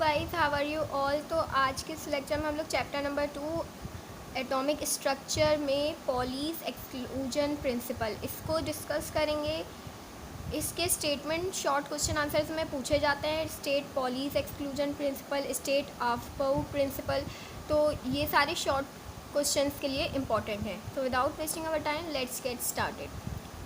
Guys, how are you all. तो आज के इस लेक्चर में हम लोग चैप्टर नंबर 2 एटॉमिक स्ट्रक्चर में पॉलीज एक्सक्लूजन प्रिंसिपल इसको डिस्कस करेंगे। इसके स्टेटमेंट शॉर्ट क्वेश्चन आंसर्स में पूछे जाते हैं। State Pauli's exclusion principle, state aufbau principle. तो ये सारे शॉर्ट क्वेश्चंस के लिए इम्पॉर्टेंट हैं। तो without wasting our time let's get started.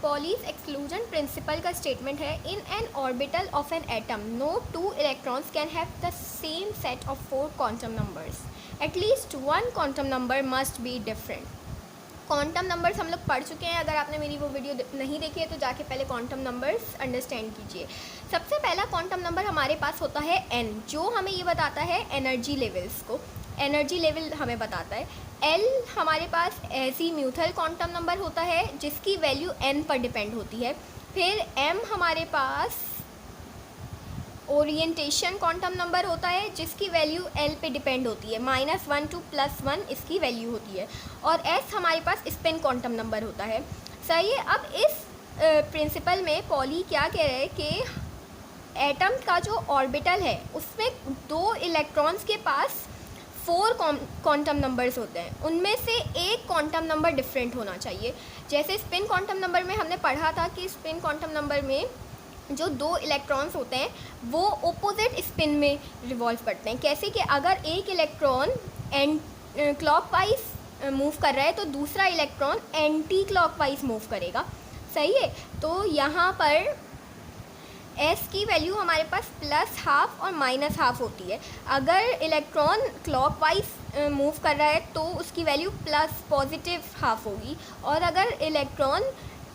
Pauli's exclusion principle का स्टेटमेंट है, in an orbital of an atom no two electrons can have the same set of 4 quantum numbers, at least 1 quantum number must be different. Quantum numbers हम लोग पढ़ चुके हैं। अगर आपने मेरी वो वीडियो नहीं देखी है तो जाके पहले क्वांटम नंबर्स अंडरस्टैंड कीजिए। सबसे पहला क्वांटम नंबर हमारे पास होता है n, जो हमें ये बताता है एनर्जी लेवल्स को। एनर्जी लेवल हमें बताता है। L हमारे पास एजीम्यूथल क्वांटम नंबर होता है जिसकी वैल्यू n पर डिपेंड होती है। फिर m हमारे पास ओरिएंटेशन क्वांटम नंबर होता है जिसकी वैल्यू L पे डिपेंड होती है, -1 to +1 इसकी वैल्यू होती है। और S हमारे पास स्पिन क्वांटम नंबर होता है। सही है। अब इस प्रिंसिपल में पॉली क्या कह रहे हैं कि एटम का जो ऑर्बिटल है उसमें 2 इलेक्ट्रॉन्स के पास 4 क्वांटम नंबर्स होते हैं, उनमें से एक क्वांटम नंबर डिफरेंट होना चाहिए। जैसे स्पिन क्वांटम नंबर में हमने पढ़ा था कि स्पिन क्वांटम नंबर में जो 2 इलेक्ट्रॉन्स होते हैं वो ऑपोजिट स्पिन में रिवॉल्व करते हैं। कैसे कि अगर एक इलेक्ट्रॉन क्लॉकवाइज मूव कर रहा है तो दूसरा इलेक्ट्रॉन एंटी क्लॉकवाइज मूव करेगा। सही है। तो यहाँ पर S की वैल्यू हमारे पास +½ और -½ होती है। अगर इलेक्ट्रॉन क्लॉकवाइज मूव कर रहा है तो उसकी वैल्यू +½ होगी, और अगर इलेक्ट्रॉन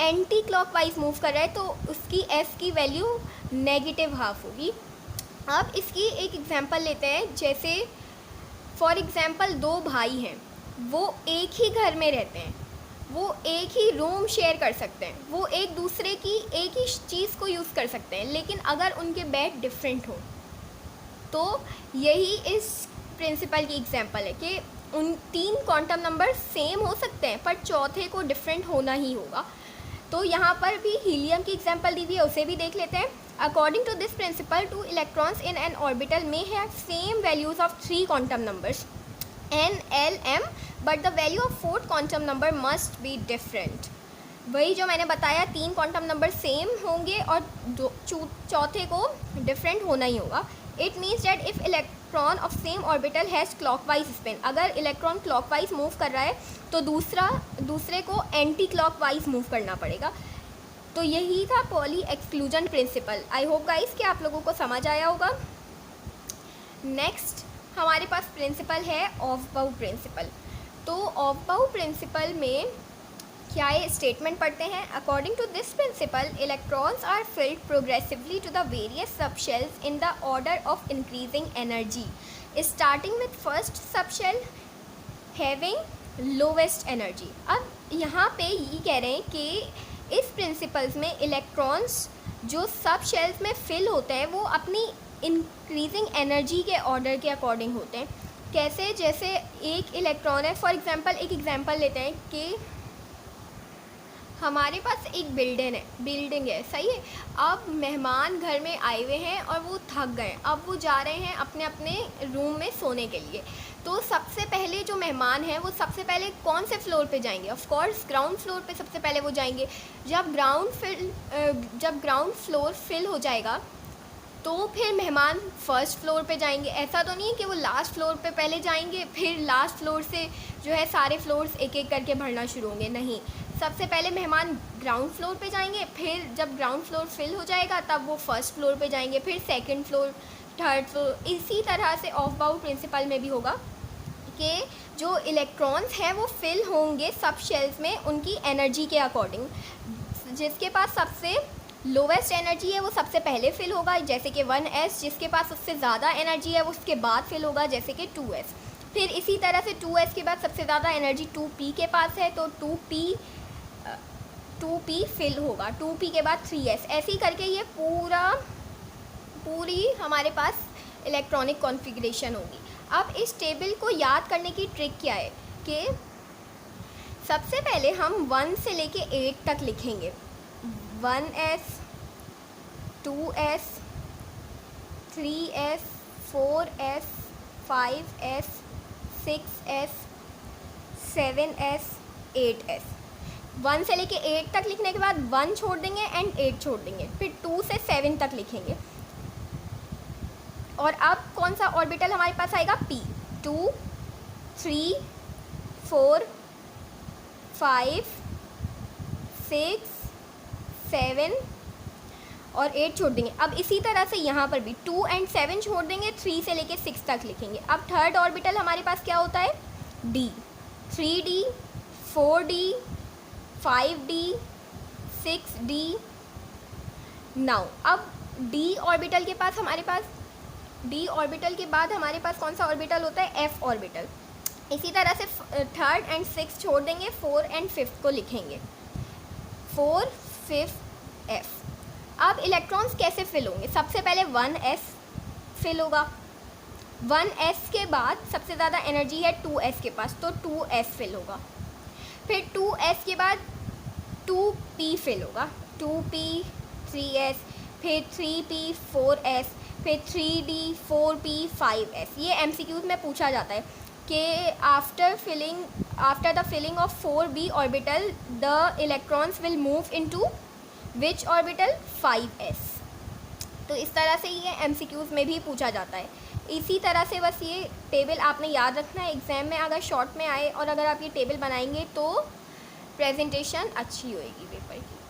एंटी क्लॉकवाइज मूव कर रहा है तो उसकी S की वैल्यू -½ होगी। अब इसकी एक एग्जांपल लेते हैं। जैसे फॉर एग्जांपल 2 भाई हैं, वो एक ही घर में रहते हैं, वो एक ही रूम शेयर कर सकते हैं, वो एक दूसरे की एक ही चीज़ को यूज़ कर सकते हैं, लेकिन अगर उनके बेड डिफरेंट हो तो यही इस प्रिंसिपल की एग्जांपल है कि उन 3 क्वांटम नंबर सेम हो सकते हैं पर चौथे को डिफरेंट होना ही होगा। तो यहाँ पर भी हीलियम की एग्जांपल दी हुई है, उसे भी देख लेते हैं। According to this principle 2 electrons in an orbital में have same values of 3 quantum numbers n, l, m, but the value of 4th quantum number must be different. वही जो मैंने बताया, 3 क्वांटम नंबर सेम होंगे और चौथे को डिफरेंट होना ही होगा। It means that if electron of same orbital has clockwise spin, अगर इलेक्ट्रॉन क्लॉकवाइज मूव कर रहा है तो दूसरे को एंटी क्लॉकवाइज मूव करना पड़ेगा। तो यही था poly exclusion principle. I hope guys कि आप लोगों को समझ आया होगा। नेक्स्ट हमारे पास प्रिंसिपल है ऑफबाउ प्रिंसिपल। तो ऑफबाउ प्रिंसिपल में क्या ये स्टेटमेंट पढ़ते हैं। According to this principle electrons are filled progressively to the various subshells in the order of increasing energy, starting with first subshell having lowest energy. अब यहाँ पे ये कह रहे हैं कि इस प्रिंसिपल्स में इलेक्ट्रॉन्स जो सब शेल्स में फिल होते हैं वो अपनी इंक्रीजिंग एनर्जी के ऑर्डर के अकॉर्डिंग होते हैं। कैसे, जैसे एक इलेक्ट्रॉन है, फॉर एग्जांपल एक एग्जांपल लेते हैं कि हमारे पास एक बिल्डिंग है। सही है। अब मेहमान घर में आए हुए हैं और वो थक गए, अब वो जा रहे हैं अपने अपने रूम में सोने के लिए। तो सबसे पहले जो मेहमान हैं वो सबसे पहले कौन से फ्लोर पे जाएंगे? ऑफ कोर्स ग्राउंड फ्लोर पे सबसे पहले वो जाएंगे। जब ग्राउंड फ्लोर फिल हो जाएगा तो फिर मेहमान फर्स्ट फ्लोर पे जाएंगे। ऐसा तो नहीं है कि वो लास्ट फ्लोर पे पहले जाएंगे फिर लास्ट फ्लोर से जो है सारे फ्लोर्स एक एक करके भरना शुरू होंगे। नहीं, सबसे पहले मेहमान ग्राउंड फ्लोर पे जाएंगे, फिर जब ग्राउंड फ्लोर फिल हो जाएगा तब वो फर्स्ट फ्लोर पे जाएंगे, फिर सेकंड फ्लोर, थर्ड फ्लोर। इसी तरह से ऑफबाउ प्रिंसिपल में भी होगा कि जो इलेक्ट्रॉन्स हैं वो फिल होंगे सब शेल्स में उनकी एनर्जी के अकॉर्डिंग। जिसके पास सबसे लोवेस्ट एनर्जी है वो सबसे पहले फिल होगा, जैसे कि 1s। जिसके पास उससे ज़्यादा एनर्जी है वो उसके बाद फिल होगा, जैसे कि 2s। फिर इसी तरह से 2s के बाद सबसे ज़्यादा एनर्जी 2p के पास है तो 2p फिल होगा, 2p के बाद 3s। ऐसे ही करके ये पूरी हमारे पास इलेक्ट्रॉनिक कॉन्फ़िगरेशन होगी। अब इस टेबल को याद करने की ट्रिक क्या है कि सबसे पहले हम 1 से लेके 8 तक लिखेंगे। 1s, 2s, 3s, 4s 5s 6s 7s 8s। 1 से लेके 8 तक लिखने के बाद 1 छोड़ देंगे एंड 8 छोड़ देंगे, फिर 2 से 7 तक लिखेंगे। और अब कौन सा ऑर्बिटल हमारे पास आएगा? p। 2 3 4 5 6 7 और 8 छोड़ देंगे। अब इसी तरह से यहाँ पर भी 2 एंड 7 छोड़ देंगे, 3 से लेके 6 तक लिखेंगे। अब थर्ड ऑर्बिटल हमारे पास क्या होता है? d। 3d 4d 5d 6d। Now अब d ऑर्बिटल के बाद हमारे पास कौन सा ऑर्बिटल होता है? f orbital. इसी तरह से थर्ड एंड 6 छोड़ देंगे, 4 एंड 5 को लिखेंगे, 4 5 f। अब इलेक्ट्रॉन्स कैसे फिल होंगे? सबसे पहले 1s फिल होगा, 1s के बाद सबसे ज़्यादा एनर्जी है 2s के पास, तो 2s फिल होगा। फिर 2s के बाद 2p फिल होगा, 2p 3s, फिर 3p 4s, फिर 3d 4p 5s। ये MCQs में पूछा जाता है कि after the filling of 4b orbital the electrons will move into which orbital? 5s। तो इस तरह से ये MCQs में भी पूछा जाता है। इसी तरह से बस ये टेबल आपने याद रखना है, एग्ज़ाम में अगर शॉर्ट में आए और अगर आप ये टेबल बनाएंगे तो प्रेजेंटेशन अच्छी होएगी पेपर की।